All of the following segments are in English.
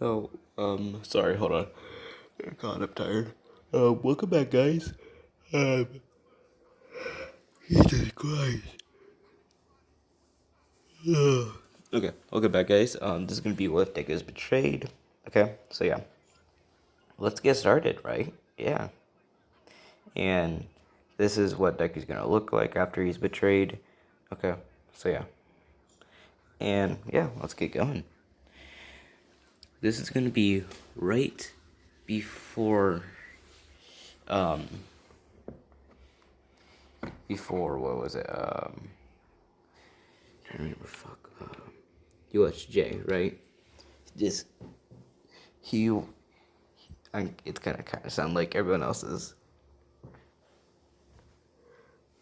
Oh, sorry, hold on. God, I'm tired. Welcome back, guys. Um, Jesus Christ. Okay, welcome back, guys. This is gonna be what Deku is betrayed. Okay, so yeah, let's get started, right? Yeah, and this is what Deku's gonna look like after he's betrayed. Okay, so yeah, and yeah, let's get going. This is gonna be right before, um, before what was it? I don't remember. Fuck. USJ, right? Just he. It's kind of sound like everyone else's.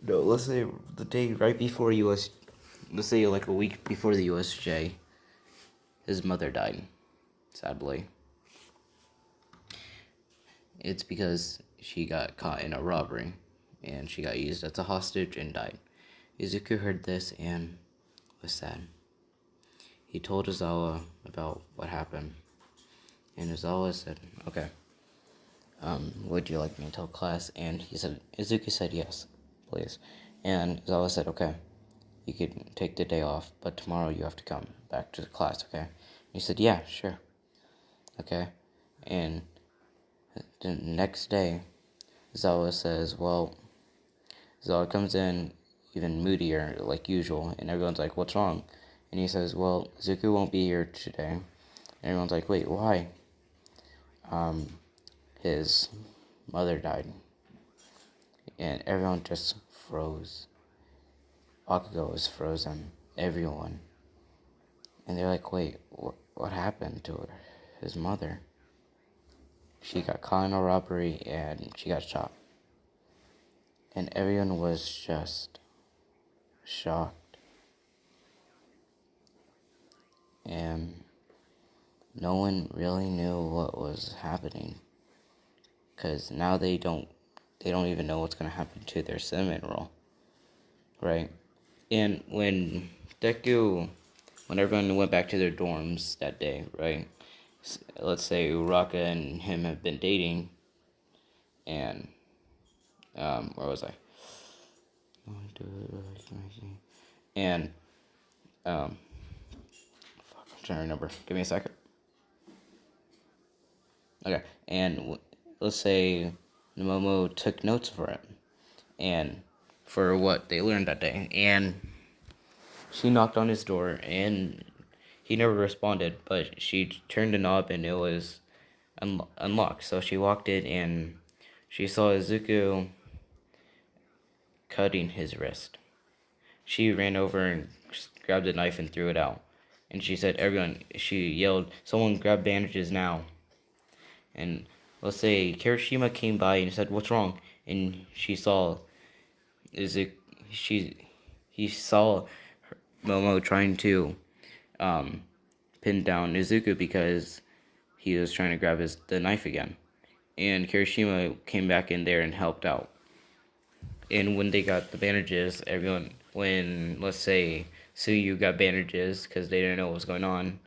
No, let's say the day right before US. Let's say like a week before the USJ. His mother died. Sadly, it's because she got caught in a robbery, and she got used as a hostage and died. Izuku heard this and was sad. He told Izawa about what happened, and Izawa said, "Okay, would you like me to tell class?" And Izuku said, "Yes, please." And Izawa said, "Okay, you could take the day off, but tomorrow you have to come back to the class, okay?" And he said, "Yeah, sure, okay." And the next day, Izawa says, well, Izawa comes in even moodier like usual, and everyone's like, "What's wrong?" And he says, "Well, Zuku won't be here today." And everyone's like, "Wait, why?" His mother died. And everyone just froze. Bakugo was frozen. Everyone. And they're like, "Wait, what happened to her? His mother? She got caught in a robbery and she got shot." And everyone was just shocked. And no one really knew what was happening. Because now they don't even know what's going to happen to their cinnamon roll. Right? And when everyone went back to their dorms that day, right? Let's say Uraka and him have been dating, and where was I? And fuck, I'm trying to remember. Give me a second. Okay, and let's say Momo took notes for it, and for what they learned that day, and she knocked on his door, and he never responded, but she turned the knob and it was unlocked. So she walked in and she saw Izuku cutting his wrist. She ran over and grabbed a knife and threw it out. And she said, she yelled, "Someone grab bandages now." And let's say Kirishima came by and said, "What's wrong?" And she saw Izuku, he saw Momo trying to pin down Izuku because he was trying to grab the knife again. And Kirishima came back in there and helped out. And when they got the bandages, when, let's say, Suyu got bandages because they didn't know what was going on,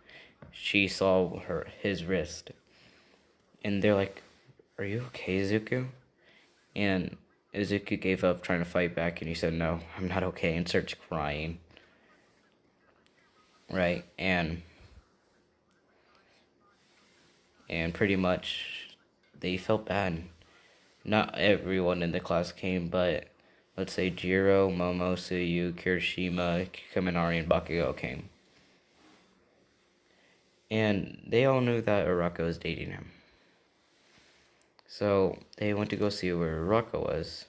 she saw his wrist. And they're like, "Are you okay, Izuku?" And Izuku gave up trying to fight back, and he said, "No, I'm not okay," and starts crying. Right? And pretty much they felt bad. Not everyone in the class came, but let's say Jiro, Momo, Suyu, Kirishima, Kaminari, and Bakugo came. And they all knew that Uraka was dating him. So they went to go see where Uraka was.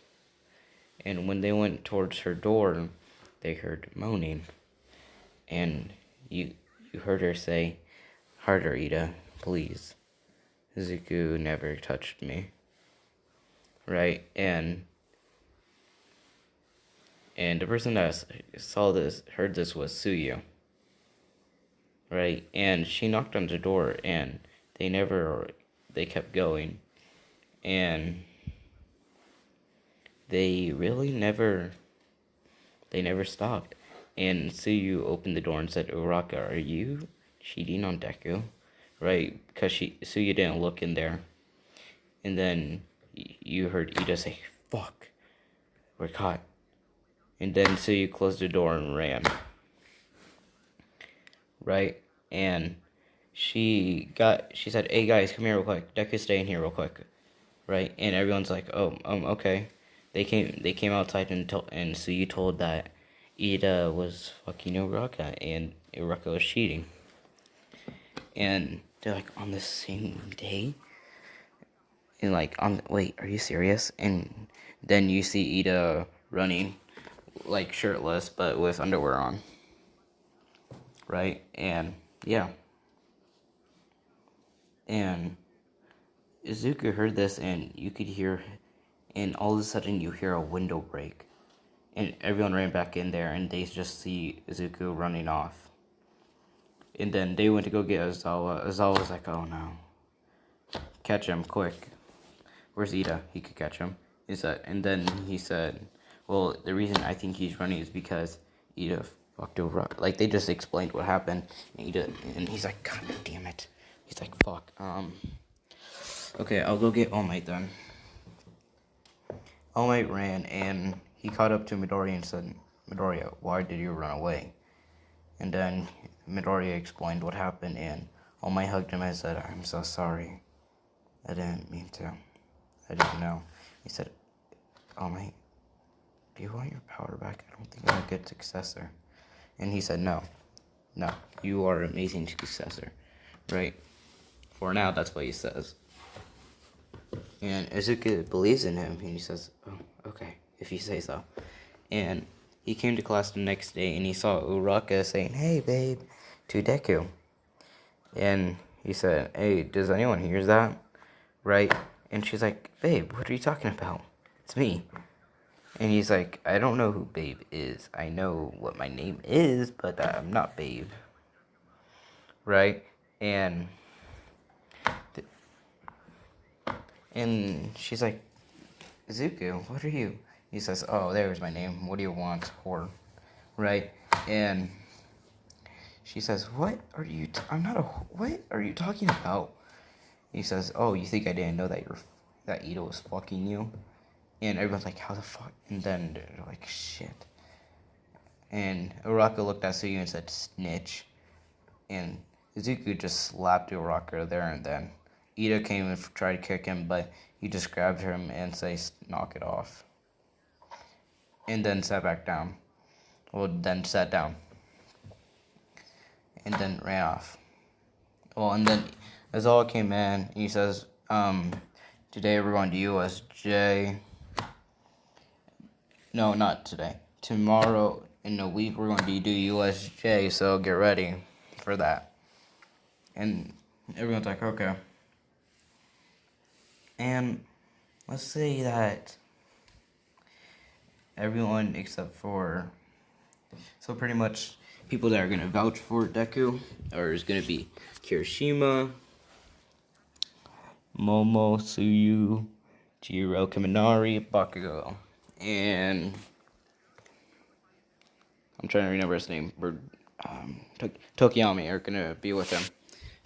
And when they went towards her door, they heard moaning. And you heard her say, "Harder, Ida, please. Izuku never touched me." Right? And the person that heard this was Suyu. Right? And she knocked on the door and they kept going. And they really never stopped. And Suyu opened the door and said, "Uraka, are you cheating on Deku?" right? Because so you didn't look in there. And then you heard Ida say, "Fuck, we're caught." And then so you closed the door and ran, right? And she said, "Hey guys, come here real quick. Deku's staying here real quick." Right? And everyone's like, "Oh, okay." They came outside and so you told that Ida was fucking Uraka and Uraka was cheating. And they're like, on the same day? And like, wait, are you serious? And then you see Ida running, like shirtless, but with underwear on. Right? And, yeah. And Izuku heard this, and you could hear, and all of a sudden you hear a window break. And everyone ran back in there, and they just see Izuku running off. And then they went to go get Azawa. Azawa was like, "Oh no. Catch him, quick. Where's Ida? He could catch him." And then he said, "Well, the reason I think he's running is because Ida fucked over." Like, they just explained what happened. And he's like, "God damn it." He's like, "Fuck. Okay, I'll go get All Might then." All Might ran, and he caught up to Midoriya and said, "Midoriya, why did you run away?" And then Midoriya explained what happened, and All Might hugged him and said, "I'm so sorry. I didn't mean to. I didn't know." He said, "All Might, do you want your power back? I don't think I'm a good successor." And he said, No, you are an amazing successor." Right? For now, that's what he says. And Izuku believes in him, and he says, "Oh, okay, if you say so." And he came to class the next day, and he saw Uraka saying, "Hey, babe," to Deku. And he said, "Hey, does anyone hear that?" Right? And she's like, "Babe, what are you talking about? It's me." And he's like, "I don't know who Babe is. I know what my name is, but I'm not Babe." Right? And she's like, "Izuku, what are you?" He says, "Oh, there's my name. What do you want, whore?" Right? And she says, "What are you? I'm not a. What are you talking about?" He says, "Oh, you think I didn't know that that Ida was fucking you?" And everyone's like, "How the fuck?" And then they're like, "Shit." And Uraka looked at Suyu and said, "Snitch." And Izuku just slapped Uraka there and then. Ida came and tried to kick him, but he just grabbed him and said, "Knock it off." And then sat back down. Well, then sat down. And then ran off. Well, and then Azawa came in, and he says, "Today we're going to USJ. No, not today. Tomorrow in a week we're going to do USJ, so get ready for that." And everyone's like, "Okay." And let's say that everyone except for, so pretty much people that are going to vouch for Deku is going to be Kirishima, Momo, Suyu, Jiro, Kaminari, Bakugo, and I'm trying to remember his name. Tokiyami are going to be with him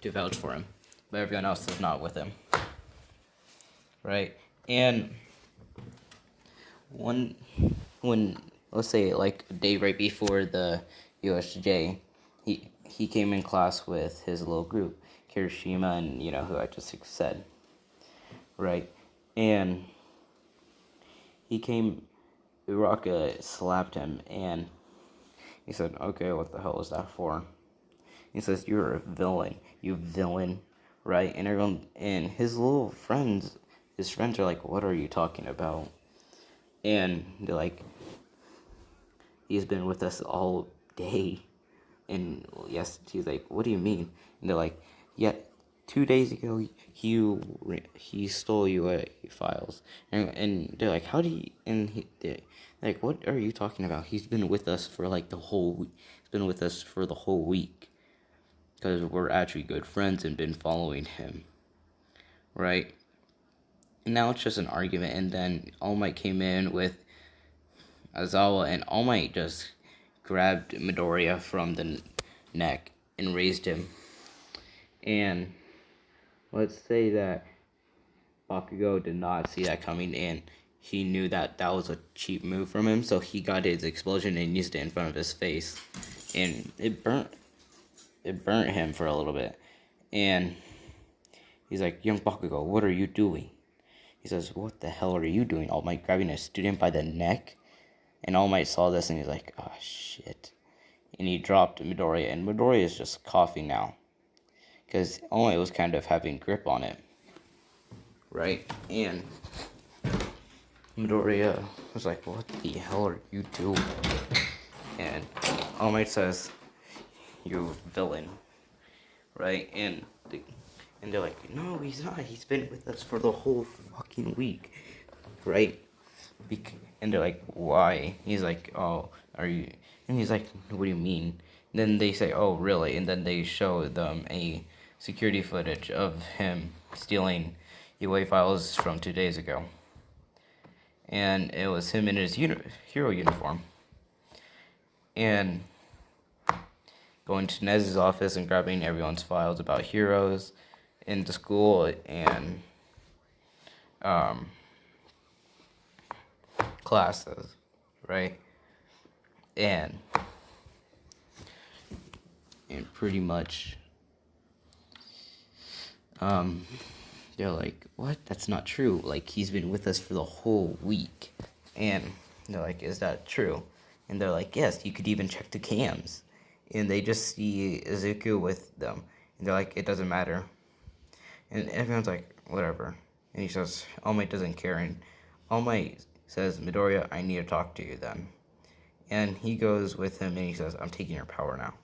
to vouch for him, but everyone else is not with him. Right? And when let's say like a day right before the USJ, he came in class with his little group, Kirishima and who I just said. Right? And he came, Uraka slapped him, and he said, "Okay, what the hell is that for?" He says, "You're a villain, you villain." Right? And everyone, and his friends are like, "What are you talking about?" And they're like, "He's been with us all day." And yes, he's like, "What do you mean?" And they're like, "Yeah, 2 days ago he stole UA files." And they're like, "How do you?" And they're like, "What are you talking about? He's been with us for like the whole week. He's been with us for the whole week because we're actually good friends and been following him." Right? And now it's just an argument, and then All Might came in with Azawa, and All Might just grabbed Midoriya from the neck and raised him. And let's say that Bakugo did not see that coming in. He knew that that was a cheap move from him, so he got his explosion and used it in front of his face, and it burnt him for a little bit. And he's like, "Young Bakugo, what are you doing?" He says, "What the hell are you doing?" All Might grabbing a student by the neck, and All Might saw this and he's like, "Oh shit!" And he dropped Midoriya, and Midoriya is just coughing now because All Might was kind of having grip on it, right? And Midoriya was like, "What the hell are you doing?" And All Might says, "You villain," right? And they're like, "No, he's not. He's been with us for the whole fucking week," right? And they're like, "Why?" He's like, "Oh, are you?" And he's like, "What do you mean?" And then they say, "Oh, really?" And then they show them a security footage of him stealing UA files from 2 days ago. And it was him in his hero uniform. And going to Nez's office and grabbing everyone's files about heroes in the school and classes, right? And pretty much they're like, "What? That's not true. Like, he's been with us for the whole week." And they're like, "Is that true?" And they're like, "Yes, you could even check the cams." And they just see Izuku with them. And they're like, "It doesn't matter." And everyone's like, "Whatever." And he says, "All Might doesn't care." And All Might says, "Midoriya, I need to talk to you then." And he goes with him and he says, "I'm taking your power now."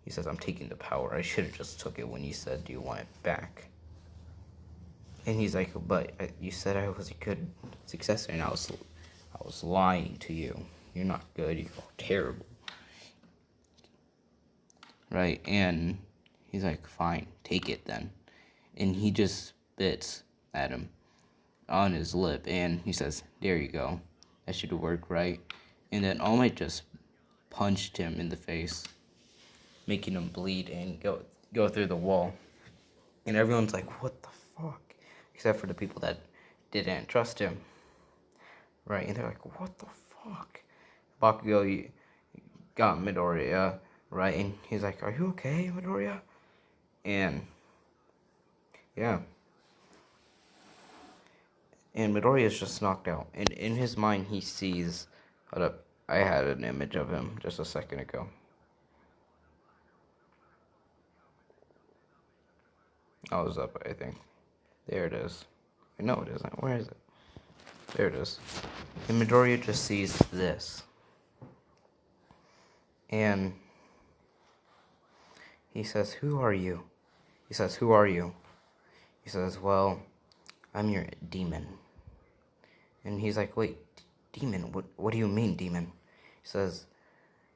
He says, "I'm taking the power. I should have just took it when you said, do you want it back?" And he's like, "But you said I was a good successor, and I was lying to you. You're not good. You're terrible." Right? And he's like, "Fine, take it then." And he just spits at him on his lip, and he says, "There you go. That should work, right?" And then All Might just punched him in the face, making him bleed and go through the wall. And everyone's like, "What the fuck?" Except for the people that didn't trust him. Right? And they're like, "What the fuck?" Bakugo got Midoriya, right? And he's like, "Are you okay, Midoriya?" And yeah. And Midoriya is just knocked out. And in his mind, he sees. Hold up. I had an image of him just a second ago. I was up, I think. There it is. No, it isn't. Where is it? There it is. And Midoriya just sees this. And he says, "Who are you?" He says, "Who are you?" He says, "Well, I'm your demon." And he's like, "Wait, demon? What do you mean, demon?" He says,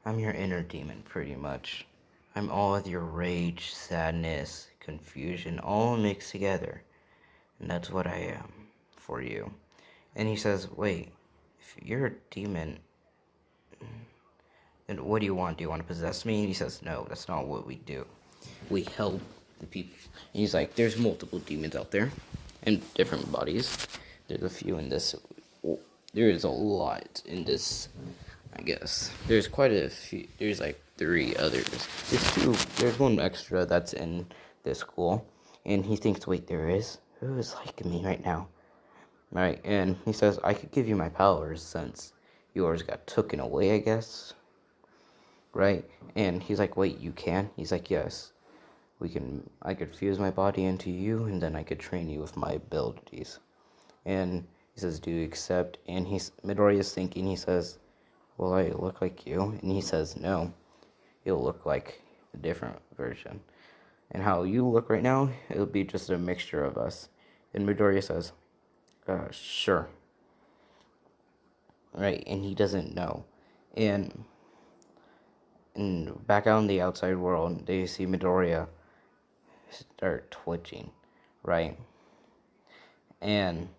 "I'm your inner demon, pretty much. I'm all of your rage, sadness, confusion, all mixed together. And that's what I am for you." And he says, "Wait, if you're a demon, then what do you want? Do you want to possess me?" And he says, "No, that's not what we do. We help the people." And he's like, "There's multiple demons out there in different bodies. There's a few in this. There is a lot in this, I guess. There's quite a few. There's like 3 others. There's one extra that's in this school." And he thinks, "Wait, there is? Who is liking me right now?" Right? And he says, "I could give you my powers since yours got taken away, I guess." Right? And he's like, "Wait, you can?" He's like, "Yes. I could fuse my body into you, and then I could train you with my abilities." And he says, "Do you accept?" And Midori is thinking, he says, "Will I look like you?" And he says, "No. You'll look like a different version. And how you look right now, it'll be just a mixture of us." And Midoriya says, "Sure." Right? And he doesn't know. And back out in the outside world, they see Midoriya start twitching, right? And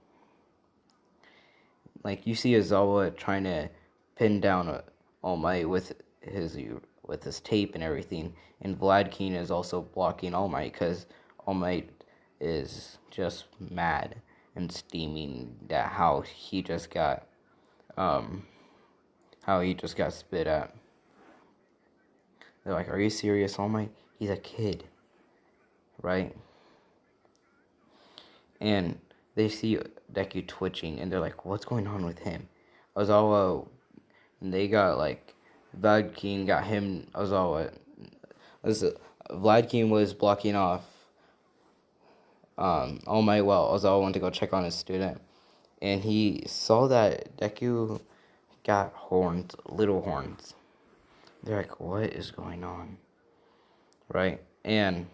like you see Azawa trying to pin down All Might with his tape and everything, and Vladkeen is also blocking All Might because All Might is just mad and steaming that how he just got spit at. They're like, "Are you serious, All Might? He's a kid, right?" And they see Deku twitching, and they're like, "What's going on with him?" Ozawa, and they got like, Vlad King got him. Ozawa, Vlad King was blocking off All Might while Ozawa went to go check on his student, and he saw that Deku got horns, little horns. They're like, "What is going on?" Right? And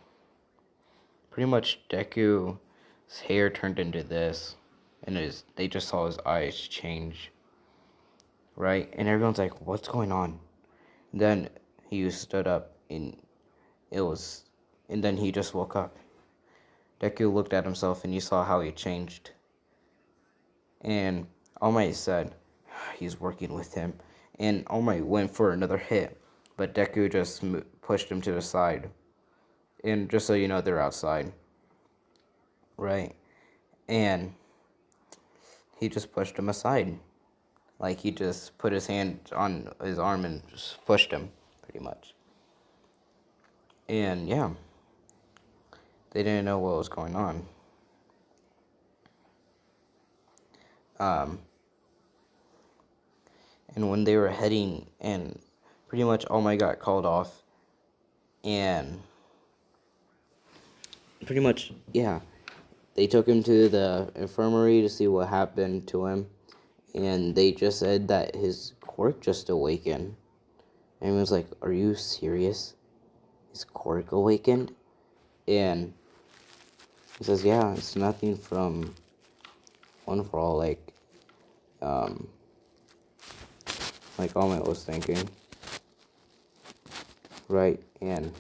pretty much Deku's hair turned into this, and they just saw his eyes change. Right? And everyone's like, "What's going on?" Then he stood up, and then he just woke up. Deku looked at himself, and you saw how he changed. And All Might said, "He's working with him." And All Might went for another hit, but Deku just pushed him to the side. And just so you know, they're outside. Right? And he just pushed him aside. Like, he just put his hand on his arm and just pushed him, pretty much. And, yeah. They didn't know what was going on. And when they were heading, and pretty much All Might got called off. And pretty much, yeah. They took him to the infirmary to see what happened to him. And they just said that his quirk just awakened. And he was like, "Are you serious? His quirk awakened?" And he says, "Yeah, it's nothing from One for All, like All Might was thinking." Right? And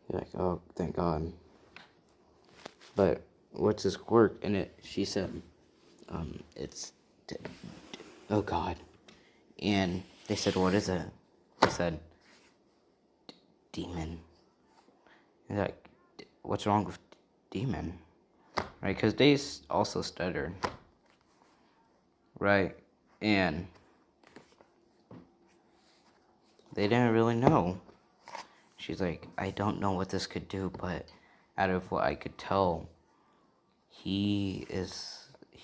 you're like, "Oh, thank God." But what's his quirk? And she said, it's, oh God. And they said, "What is it?" They said, "Demon." And they're like, "What's wrong with demon?" Right? Because they also stuttered. Right? And they didn't really know. She's like, "I don't know what this could do, but out of what I could tell, he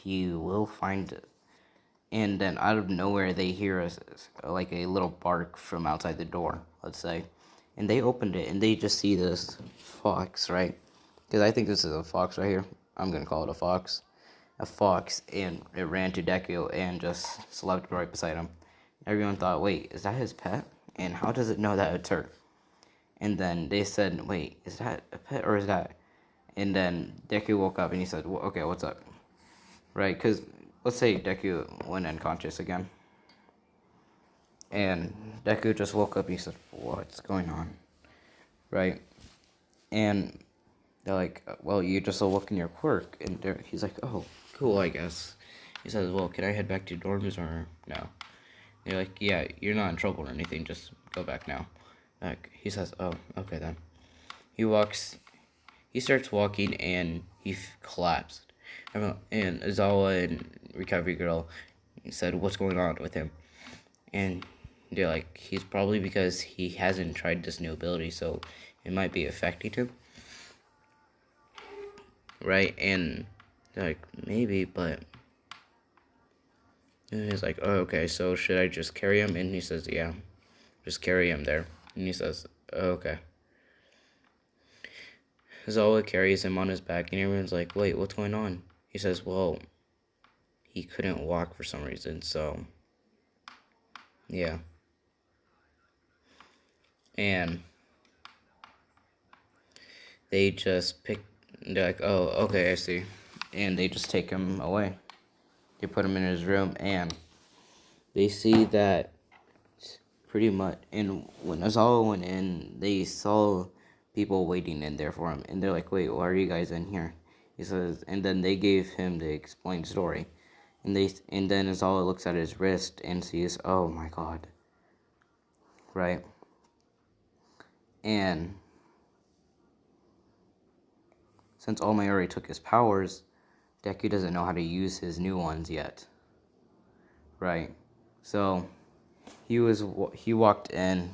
will find it." And then out of nowhere, they hear like a little bark from outside the door, let's say. And they opened it, and they just see this fox, right? Because I think this is a fox right here. I'm going to call it a fox. A fox, and it ran to Deku and just slept right beside him. Everyone thought, "Wait, is that his pet? And how does it know that it's her?" And then they said, "Wait, is that a pet or is that?" And then Deku woke up and he said, "Well, okay, what's up?" Right? Because let's say Deku went unconscious again. And Deku just woke up and he said, "What's going on?" Right? And they're like, "Well, you just awoken your quirk." And he's like, "Oh, cool, I guess." He says, "Well, can I head back to dorms or no?" They're like, "Yeah, you're not in trouble or anything. Just go back now." He says, "Oh, okay then." He starts walking and he collapsed. And Azawa and Recovery Girl said, "What's going on with him?" And they're like, "He's probably because he hasn't tried this new ability, so it might be affecting him." Right? And they're like, "Maybe, but..." And he's like, "Oh, okay, so should I just carry him?" And he says, "Yeah, just carry him there." And he says, "Oh, okay." Zawa carries him on his back, and everyone's like, "Wait, what's going on?" He says, "Well, he couldn't walk for some reason, so yeah." And they're like, "Oh, okay, I see." And they just take him away. They put him in his room, and they see that pretty much, and when Azawa went in, they saw people waiting in there for him, and they're like, "Wait, why are you guys in here?" He says, and then they gave him the explained story. And then Azawa looks at his wrist and sees, oh my God. Right? And since All Might already took his powers, Deku doesn't know how to use his new ones yet. Right. So he walked in,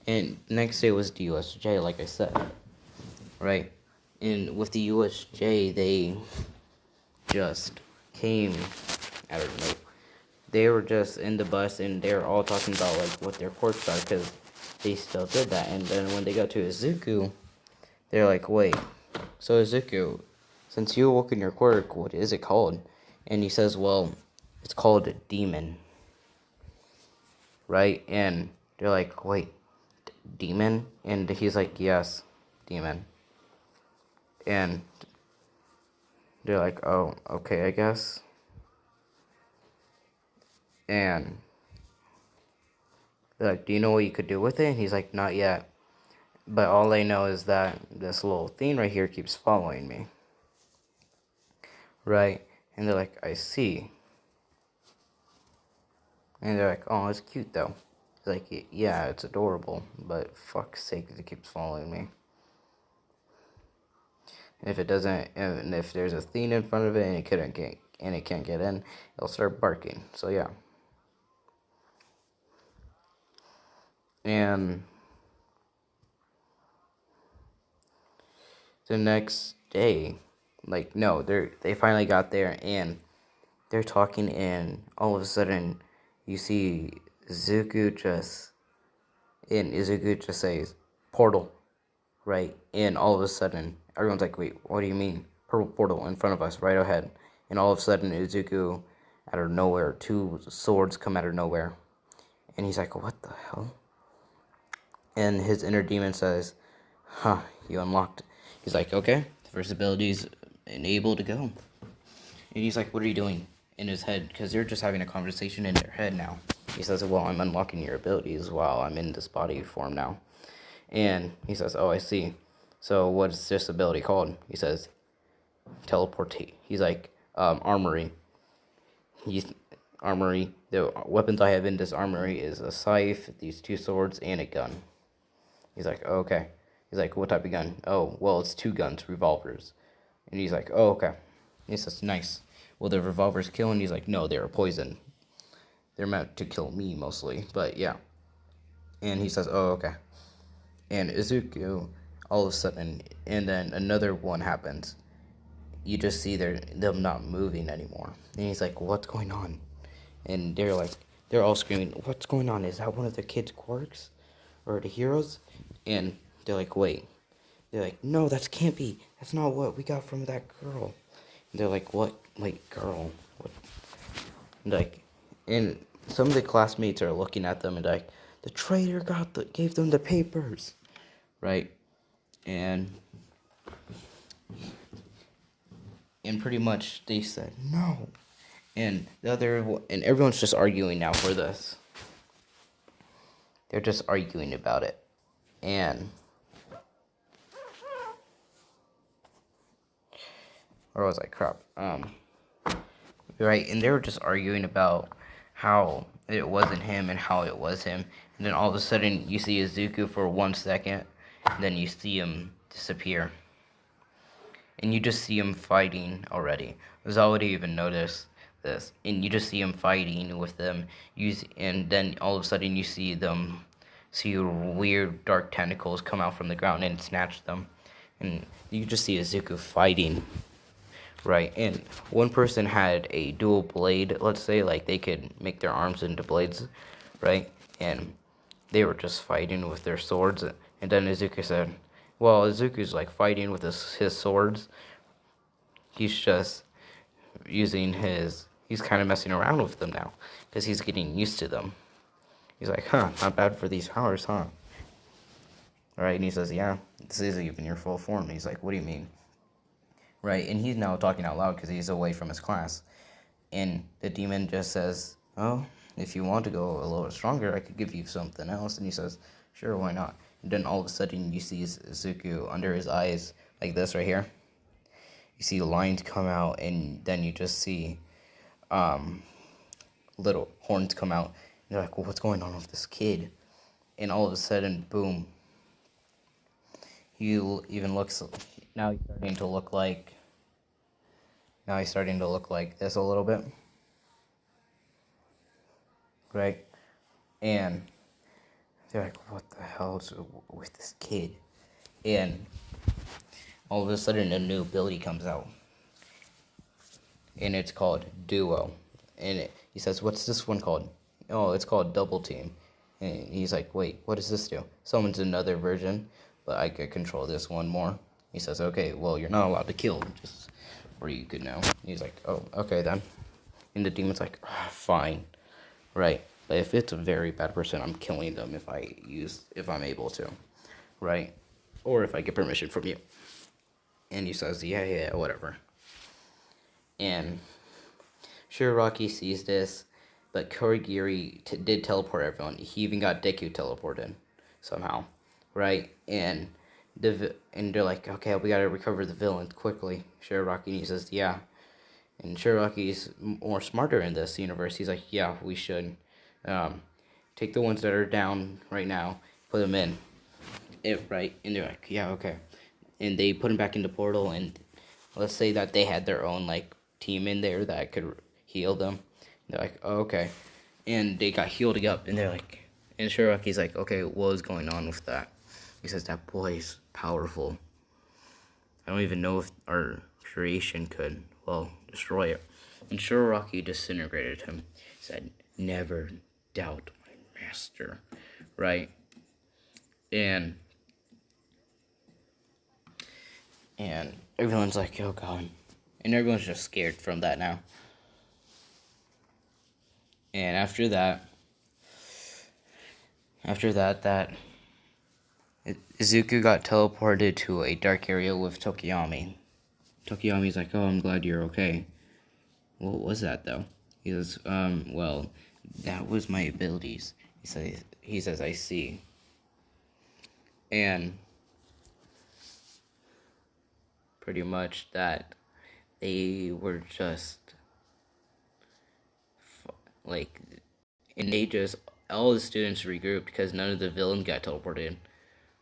and next day was the USJ, like I said. Right. And with the USJ, they just came, I don't know. They were just in the bus, and they were all talking about like what their quirks are, because they still did that. And then when they got to Izuku, they're like, wait, so Izuku, since you awoken your quirk, what is it called? And he says, well, it's called a demon. Right? And they're like, wait, demon? And he's like, yes, demon. And they're like, oh, okay, I guess. And they're like, do you know what you could do with it? And he's like, not yet. But all I know is that this little thing right here keeps following me. Right? And they're like, I see. And they're like, oh, it's cute though. He's like, yeah, it's adorable. But fuck's sake, it keeps following me. And if it doesn't, and if there's a thing in front of it and it can't get in, it'll start barking. So yeah. And the next day, like, no, they finally got there, and they're talking, and all of a sudden you see Izuku just says portal, right? And all of a sudden everyone's like, wait, what do you mean? Purple portal in front of us, right ahead. And all of a sudden Izuku, out of nowhere, two swords come out of nowhere, and he's like, what the hell? And his inner demon says, huh, you unlocked it. He's like, okay, the first ability's enabled to go. And he's like, what are you doing? In his head, because they're just having a conversation in their head now. He says, well, I'm unlocking your abilities while I'm in this body form now. And he says, oh, I see. So what's this ability called? He says, teleportate. He's like, armory. Armory. The weapons I have in this armory is a scythe, these two swords, and a gun. He's like, oh, okay. He's like, what type of gun? Oh, well, it's two guns, revolvers. And he's like, oh, okay. He says, nice. Well, the revolvers kill? And he's like, no, they're a poison. They're meant to kill me, mostly. But, yeah. And he says, oh, okay. And Izuku, all of a sudden, and then another one happens. You just see them not moving anymore. And he's like, what's going on? And they're all screaming, what's going on? Is that one of the kids' quirks? Or the heroes? And they're like, wait. They're like, no, that can't be. That's not what we got from that girl. And they're like, what? Wait, girl. What? And some of the classmates are looking at them and like, the traitor gave them the papers. Right? And pretty much they said, no. And everyone's just arguing now for this. They're just arguing about it. And or was I crap? Right, and they were just arguing about how it wasn't him and how it was him. And then all of a sudden you see Izuku for 1 second, and then you see him disappear. And you just see him fighting already. Because I already even noticed this. And you just see him fighting with them. And then all of a sudden you see weird dark tentacles come out from the ground and snatch them. And you just see Izuku fighting. Right, and one person had a dual blade, let's say, like they could make their arms into blades, right? And they were just fighting with their swords. And then Izuku said, well, Izuku's like fighting with his swords. He's just he's kind of messing around with them now, because he's getting used to them. He's like, huh, not bad for these powers, huh? Right, and he says, yeah, this isn't even your full form. And he's like, what do you mean? Right, and he's now talking out loud because he's away from his class. And the demon just says, oh, if you want to go a little stronger, I could give you something else. And he says, sure, why not? And then all of a sudden you see Izuku under his eyes, like this right here. You see lines come out, and then you just see little horns come out. And you're like, well, what's going on with this kid? And all of a sudden, boom, even looks now he's starting to look like this a little bit, right? And they're like, what the hell's with this kid? And all of a sudden a new ability comes out, and it's called Duo. And he says, what's this one called? Oh, it's called Double Team. And he's like, wait, what does this do? Someone's another version, but I could control this one more. He says, okay, well, you're not allowed to kill, just for you could know. He's like, oh, okay then. And the demon's like, fine, right? But if it's a very bad person, I'm killing them if I'm able to, right? Or if I get permission from you. And he says, yeah, whatever. And Shiraki sees this, but Korigiri did teleport everyone. He even got Deku teleported somehow, right? And they're like, okay, we gotta recover the villain quickly. Shiraki, and he says, yeah. And Shiraki's more smarter in this universe. He's like, yeah, we should take the ones that are down right now, put them in. Right? And they're like, yeah, okay. And they put him back in the portal, and let's say that they had their own like team in there that could heal them. They're like, oh, okay. And they got healed up, and they're like, and Shiraki's like, okay, what is going on with that? He says, that boy's powerful. I don't even know if our creation could, well, destroy it. And Shiraki disintegrated him. He said, never doubt my master, right? And everyone's like, oh god. And everyone's just scared from that now. And after that, Izuku got teleported to a dark area with Tokiyami. Tokiyami's like, oh, I'm glad you're okay. What was that, though? He says, well, that was my abilities. He says, I see. And pretty much that they were just like, and they just, all the students regrouped because none of the villains got teleported,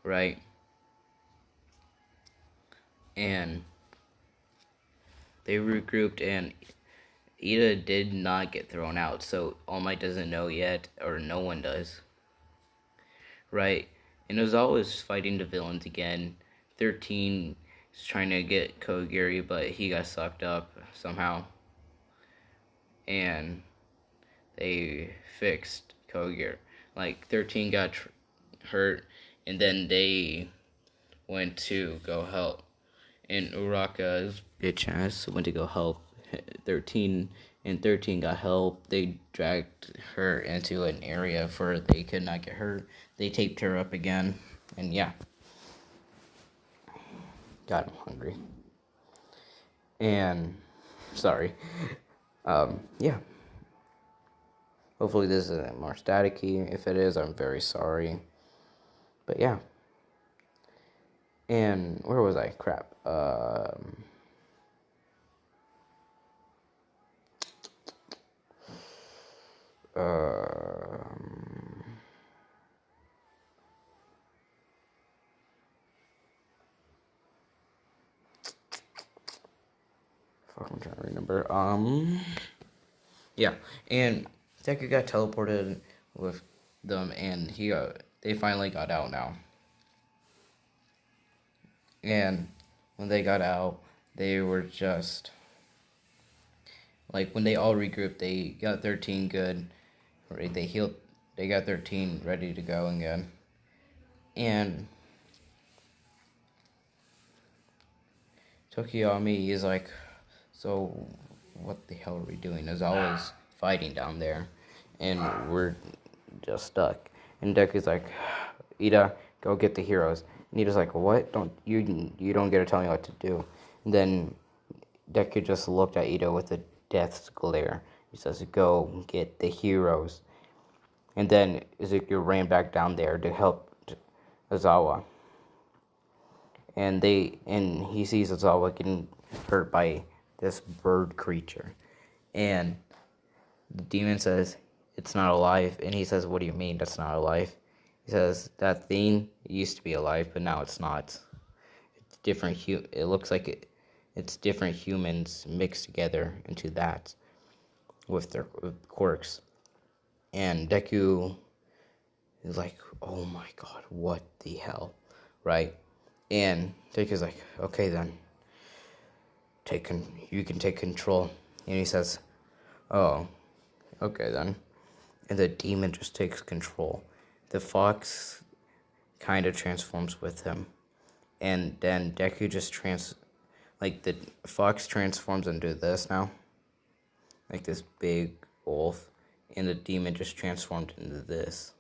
right? And they regrouped, and Ida did not get thrown out, so All Might doesn't know yet, or no one does, right? And Ozawa was fighting the villains again. 13 is trying to get Kogiri, but he got sucked up somehow. And they fixed Kogiri. Like, 13 got hurt, and then they went to go help. And Uraka's bitch ass went to go help 13, and 13 got help. They dragged her into an area where they could not get hurt. They taped her up again, and yeah. God, I'm hungry. And, sorry. Yeah. Hopefully this isn't more staticky. If it is, I'm very sorry. But yeah. And where was I? Crap. Fuck, I'm trying to remember. Yeah, and Deku got teleported with them, and they finally got out now. And when they got out, they were just like, when they all regrouped, they got 13 good. Right? They healed. They got 13 ready to go again. And Tokiyami is like, so what the hell are we doing? There's always fighting down there, and we're just stuck. And Deku's like, Ida, go get the heroes. And Ida's like, what? You don't get to tell me what to do. And then Deku just looked at Ida with a death's glare. He says, go get the heroes. And then Izuku ran back down there to help Ozawa. And he sees Ozawa getting hurt by this bird creature. And the demon says, it's not alive. And he says, what do you mean that's not alive? He says, that thing used to be alive, but now it's not. it looks like it's different humans mixed together into that with their quirks. And Deku is like, oh my god, what the hell, right? And Deku's like, okay then, you can take control. And he says, oh, okay then. And the demon just takes control. The fox kind of transforms with him. And then Deku just the fox transforms into this now. Like this big wolf. And the demon just transformed into this.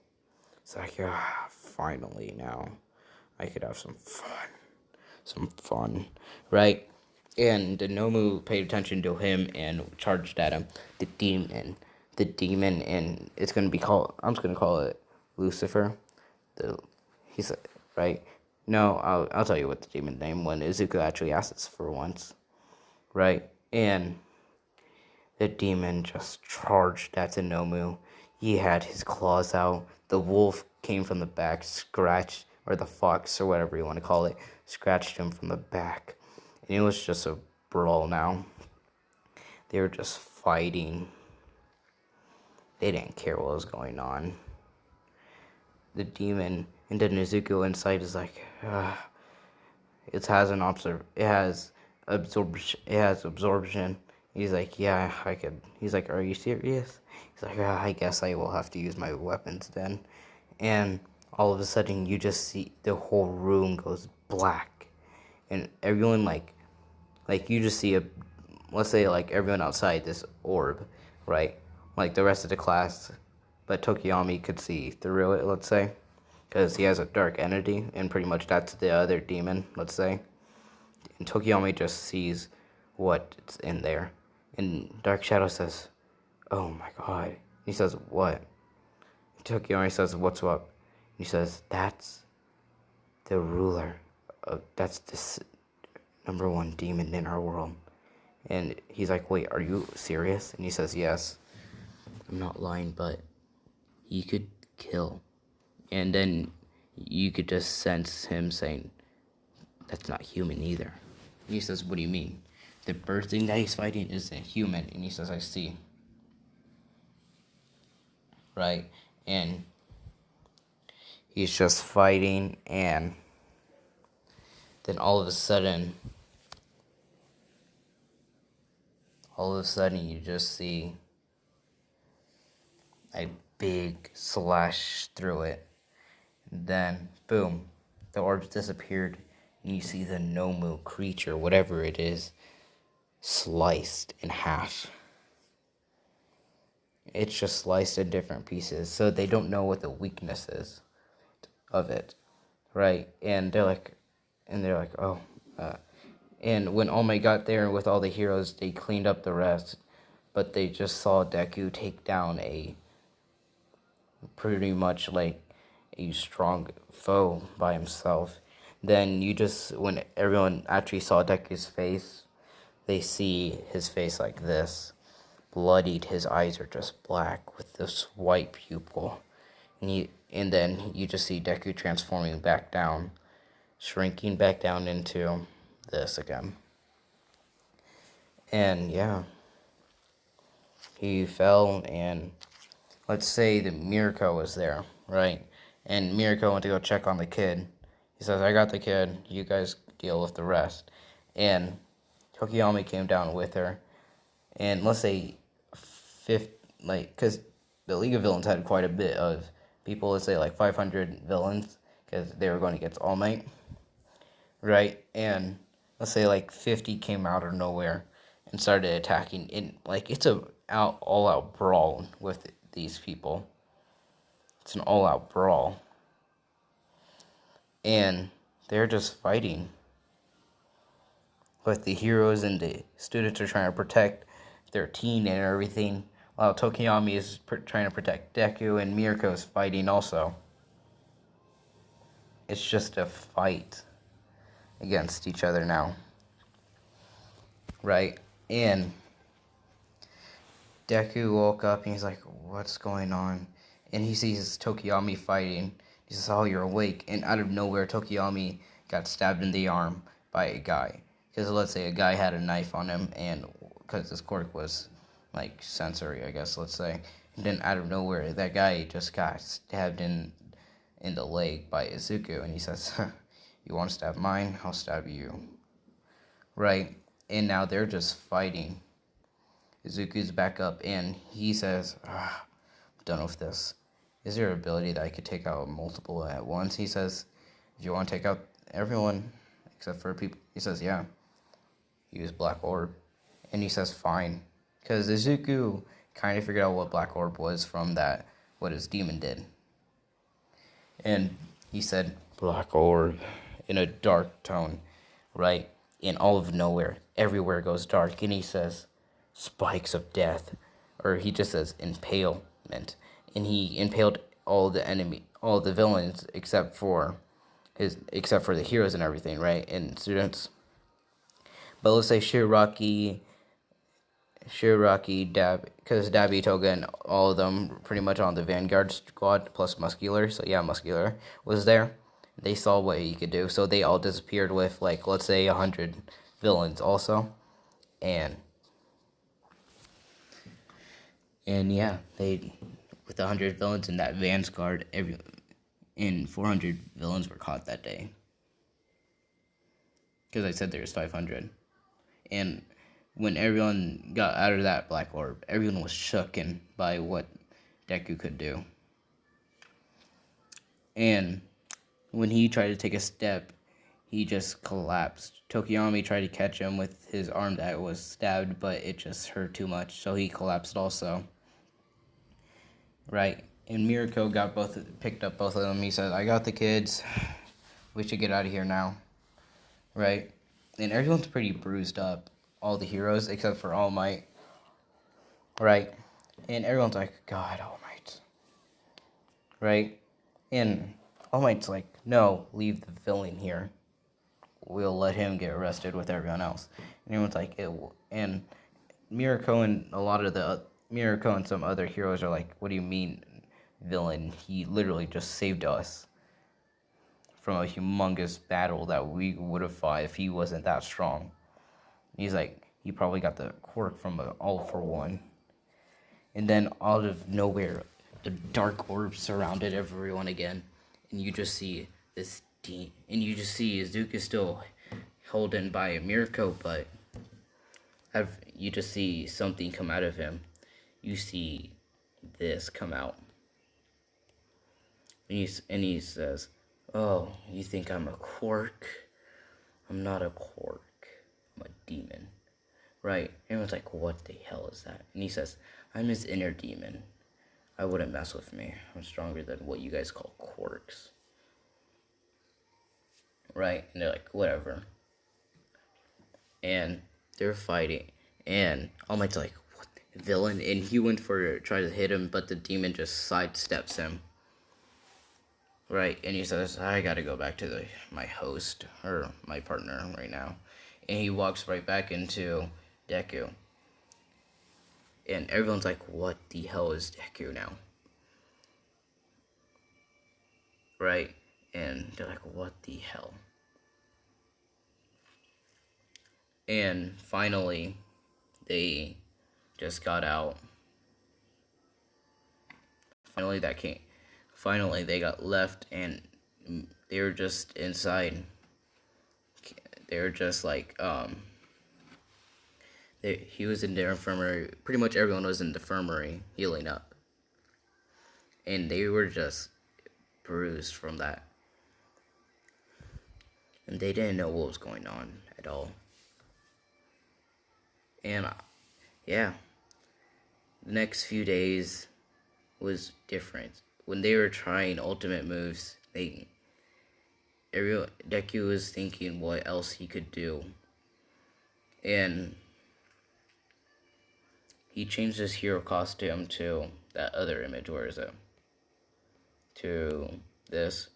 It's like, finally now. I could have some fun. Right? And the Nomu paid attention to him and charged at him. The demon, and it's gonna be called. I'm just gonna call it Lucifer. He's right. No, I'll tell you what the demon name when Izuku actually asks for once, right? And the demon just charged at the Nomu. He had his claws out. The wolf came from the back, or the fox, or whatever you want to call it, scratched him from the back. And it was just a brawl now. They were just fighting. They didn't care what was going on. The demon, and then Izuku inside is like, it has absorption. He's like, yeah, I could. He's like, are you serious? He's like, I guess I will have to use my weapons then. And all of a sudden, you just see the whole room goes black, and everyone like you just see let's say like everyone outside this orb, right? Like the rest of the class, but Tokiyami could see through it, let's say, because he has a dark entity, and pretty much that's the other demon, let's say. And Tokiyami just sees what's in there. And Dark Shadow says, oh my god. He says, what? Tokiyami says, what's up? He says, that's the ruler. That's this #1 demon in our world. And he's like, wait, are you serious? And he says, yes. I'm not lying, but he could kill. And then you could just sense him saying, that's not human either. And he says, what do you mean? The bird thing that he's fighting isn't human. And he says, I see. Right? And he's just fighting, and then all of a sudden you just see a big slash through it. Then, boom, the orbs disappeared, and you see the Nomu creature, whatever it is, sliced in half. It's just sliced in different pieces, so they don't know what the weakness is of it, right? And they're like, oh. And when All Might got there with all the heroes, they cleaned up the rest, but they just saw Deku take down a pretty much like a strong foe by himself. Then when everyone actually saw Deku's face, they see his face like this, bloodied. His eyes are just black with this white pupil, and then you just see Deku transforming back down, shrinking back down into this again. And yeah, he fell, and let's say that Mirko was there, right? And Mirko went to go check on the kid. He says, I got the kid, you guys deal with the rest. And Tokiyami came down with her. And let's say because the League of Villains had quite a bit of people, let's say like 500 villains, because they were going against All Might, right? And let's say like 50 came out of nowhere and started attacking. And like it's a all-out brawl with these people. It's an all-out brawl. And they're just fighting. But the heroes and the students are trying to protect their team and everything, while Tokiyami is trying to protect Deku, and Mirko is fighting also. It's just a fight against each other now. Right? And Deku woke up and he's like, what's going on? And he sees Tokiyami fighting. He says, oh, you're awake. And out of nowhere, Tokiyami got stabbed in the arm by a guy. Because let's say a guy had a knife on him, and because his quirk was like sensory, I guess, let's say. And then out of nowhere, that guy just got stabbed in the leg by Izuku, and he says, "You want to stab mine? I'll stab you." Right? And now they're just fighting. Izuku's back up, and he says, I'm done with this. Is there an ability that I could take out multiple at once? He says, if you want to take out everyone except for people. He says, yeah. Use Black Orb. And he says, fine. Because Izuku kind of figured out what Black Orb was from that, what his demon did. And he said, Black Orb, in a dark tone, right? In all of nowhere, everywhere goes dark. And he says, spikes of death. Or he just says, impalement. And he impaled all the villains except for the heroes and everything, right? And students. But let's say Shiraki, because Dabi, Toga, and all of them pretty much on the Vanguard squad, plus Muscular, so yeah, Muscular was there. They saw what he could do, so they all disappeared with, like, let's say 100 villains also. And yeah, with 100 villains in that Vanguard, 400 villains were caught that day. Because I said there was 500. And when everyone got out of that Black Orb, everyone was shooken by what Deku could do. And when he tried to take a step, he just collapsed. Tokiyami tried to catch him with his arm that was stabbed, but it just hurt too much, so he collapsed also. Right? And Mirako picked up both of them. He said, I got the kids. We should get out of here now. Right? And everyone's pretty bruised up. All the heroes, except for All Might. Right? And everyone's like, God, All Might. Right? And All Might's like, no, leave the villain here. We'll let him get arrested with everyone else. And everyone's like, and Mirako and some other heroes are like, what do you mean, villain? He literally just saved us from a humongous battle that we would have fought if he wasn't that strong. He's like, he probably got the quirk from an All for One. And then out of nowhere, the dark orb surrounded everyone again, and you just see Izuku still held in by Mirako, but you just see something come out of him. You see this come out. And he says, oh, you think I'm a quirk? I'm not a quirk. I'm a demon. Right? Everyone's like, what the hell is that? And he says, I'm his inner demon. I wouldn't mess with me. I'm stronger than what you guys call quirks. Right? And they're like, whatever. And they're fighting. And All Might's like, what the villain? And he went to try to hit him, but the demon just sidesteps him. Right? And he says, I gotta go back to my host, or my partner right now. And he walks right back into Deku. And everyone's like, what the hell is Deku now? Right? And they're like, what the hell? And finally, they just got out. Finally, they got left, and they were just inside. They were just like, he was in their infirmary. Pretty much everyone was in the infirmary healing up. And they were just bruised from that. And they didn't know what was going on at all. And, yeah. The next few days was different. When they were trying ultimate moves, Deku was thinking what else he could do. And he changed his hero costume to that other image. Where is it? To this.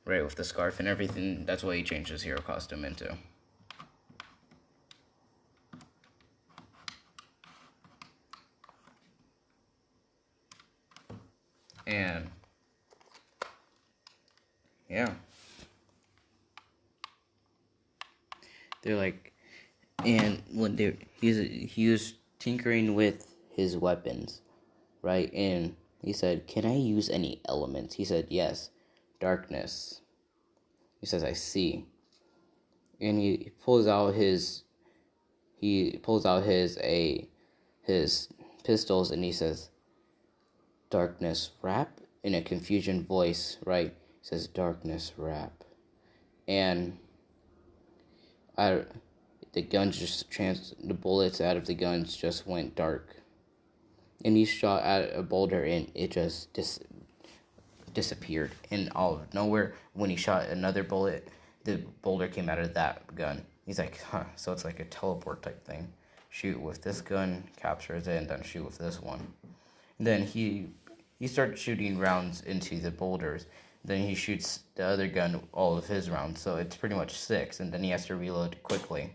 Right, with the scarf and everything. That's what he changed his hero costume into. And yeah. they're like, and when he was tinkering with his weapons, right? And he said, "Can I use any elements?" He said, "Yes, darkness." He says, "I see." And he pulls out his pistols, and he says, "Darkness rap," in a confusion voice, right? He says, "Darkness rap." And the guns the bullets out of the guns just went dark. And he shot at a boulder, and it just disappeared. And all of nowhere, when he shot another bullet, the boulder came out of that gun. He's like, huh, so it's like a teleport type thing. Shoot with this gun, captures it, and then shoot with this one. And then he starts shooting rounds into the boulders. Then he shoots the other gun all of his rounds, so it's pretty much 6, and then he has to reload quickly.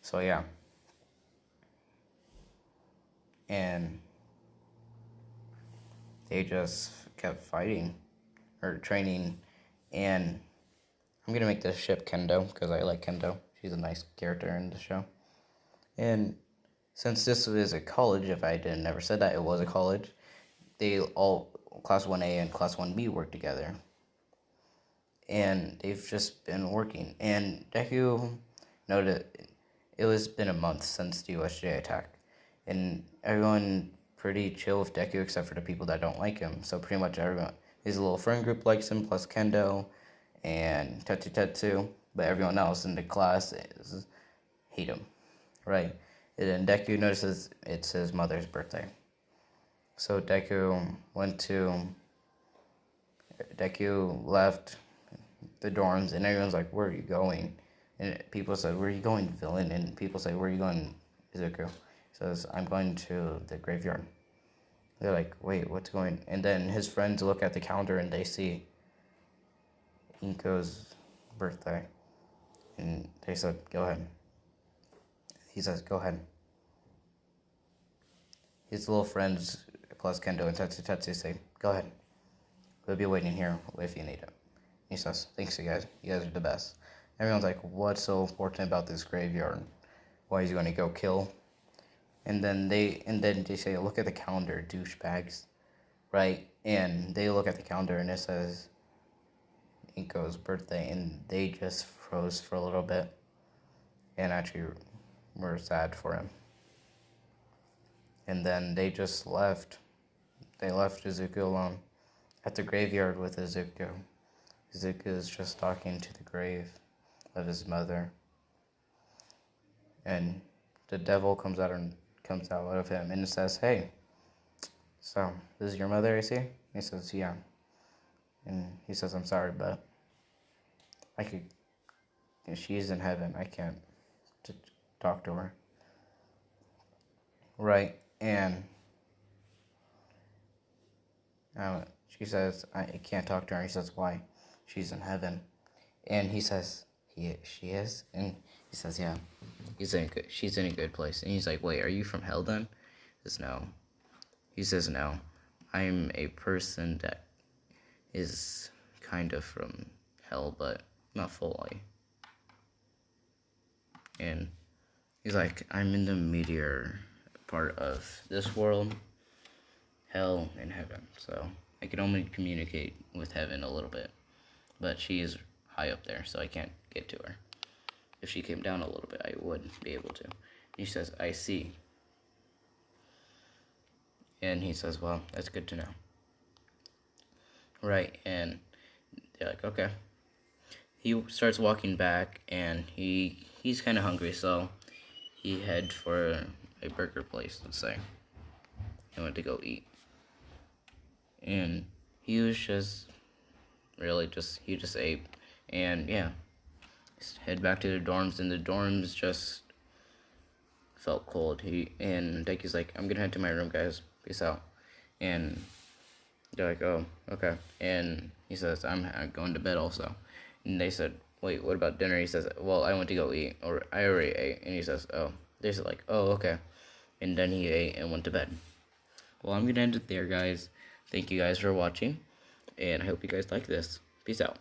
So yeah. And they just kept fighting, or training, and I'm gonna make this ship Kendo, because I like Kendo. She's a nice character in the show. And since this is a college, if I didn't never said that, it was a college, they all, Class 1A and Class 1B, work together. And they've just been working. And Deku noted it was been a month since the USJ attack. And everyone pretty chill with Deku except for the people that don't like him. So pretty much everyone, his little friend group likes him, plus Kendo and Tetsu. But everyone else in the class hate him, right? And then Deku notices it's his mother's birthday. So Deku left the dorms, and everyone's like, "Where are you going?" And people said, "Where are you going, villain?" And people say, "Where are you going, Izuku?" He says, "I'm going to the graveyard." They're like, "Wait, what's going?" And then his friends look at the calendar, and they see Inko's birthday. And they said, "Go ahead." He says, "Go ahead." His little friends, plus Kendo and Tetsu, say, "Go ahead. We'll be waiting here if you need it." He says, "Thanks, you guys. You guys are the best." Everyone's like, "What's so important about this graveyard? Why is he going to go kill?" And then they say, "Look at the calendar, douchebags," right? And they look at the calendar, and it says Inko's birthday, and they just froze for a little bit, and actually were sad for him. And then they just left. They left Izuku alone at the graveyard with Izuku. Izuku is just talking to the grave of his mother, and the devil comes out of him, and it says, "Hey, so this is your mother, I see?" He says, "Yeah," and he says, "I'm sorry, but she's in heaven. I can't talk to her." Right, and she says, "I can't talk to her." He says, "Why?" "She's in heaven." And he says, "She is?" And he says, "Yeah, she's in a good place." And he's like, "Wait, are you from hell then?" He says, "No." He says, "No, I'm a person that is kind of from hell, but not fully." And he's like, "I'm in the meteor part of this world, hell and heaven, so I can only communicate with heaven a little bit, but she is high up there, so I can't get to her. If she came down a little bit, I would be able to." He says, "I see." And he says, "Well, that's good to know." Right, and they're like, "Okay." He starts walking back, and he's kind of hungry, so he head for a burger place, let's say. He went to go eat. And he was just he just ate. And yeah, head back to the dorms, and the dorms just felt cold. And Deku's like, "I'm gonna head to my room, guys. Peace out." And they're like, "Oh, okay." And he says, I'm going to bed also." And they said, "Wait, what about dinner?" He says, "Well, I went to go eat, or I already ate." And he says, "Oh." They said like, "Oh, okay." And then he ate and went to bed. Well, I'm gonna end it there, guys. Thank you guys for watching, and I hope you guys like this. Peace out.